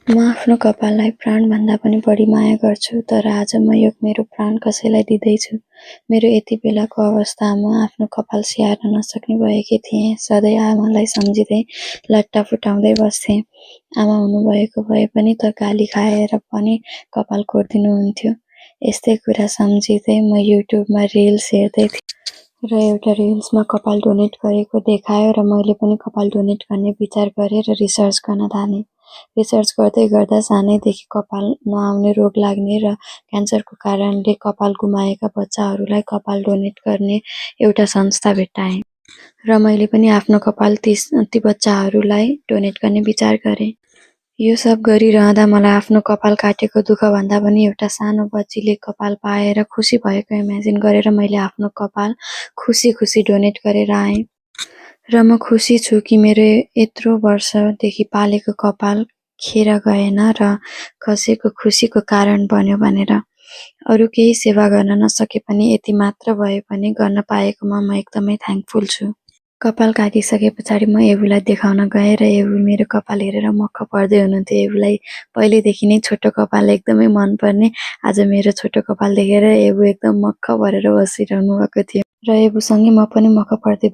म आफ्नो कपाललाई प्राणभन्दा पनि बढी माया गर्छु, तर आज म यो मेरो प्राण कसैलाई दिँदैछु। मेरो यति बेलाको अवस्थामा आफ्नो कपाल स्याहार्न नसक्ने भएकी थिएँ। सधैँ आमालाई सम्झिँदै लट्टा फुटाउँदै बस्थेँ। आमा हुनुभएको भए पनि त गाली खाएर पनि कपाल कोरिदिनुहुन्थ्यो। यस्तै कुरा सम्झिँदै म युट्युबमा रिल्स हेर्दै थिएँ र एउटा रिल्समा कपाल डोनेट गरेको देखायो र मैले पनि कपाल डोनेट गर्ने विचार गरेँ र रिसर्च गर्न थालेँ। रिसर्च गर्दै गर्दा सानैदेखि कपाल नआउने, रोग लाग्ने र क्यान्सरको कारणले कपाल गुमाएका बच्चाहरूलाई कपाल डोनेट गर्ने एउटा संस्था भेट्टाएँ र मैले पनि आफ्नो कपाल ती बच्चाहरूलाई डोनेट गर्ने विचार गरेँ। यो सब गरिरहँदा मलाई आफ्नो कपाल काटेको दुःखभन्दा पनि एउटा सानो बच्चीले कपाल पाएर खुसी भएको इमेजिन गरेर मैले आफ्नो कपाल खुसी डोनेट गरेर आएँ। र म खुसी छु कि मेरो यत्रो वर्षदेखि पालेको कपाल खेर गएन र कसैको खुसीको कारण बन्यो भनेर। अरू केही सेवा गर्न नसके पनि यति मात्र भए पनि गर्न पाएकोमा म एकदमै थ्याङ्कफुल छु। कपाल काटिसके पछाडि म एबुलाई देखाउन गएँ र एबु मेरो कपाल हेरेर मक्ख पर्दै हुनुहुन्थ्यो। एबुलाई पहिलेदेखि नै छोटो कपाल एकदमै मनपर्ने। आज मेरो छोटो कपाल देखेर एबु एकदम मक्ख परेर बसिरहनु भएको थियो र एबुसँगै म पनि मक्ख पर्दै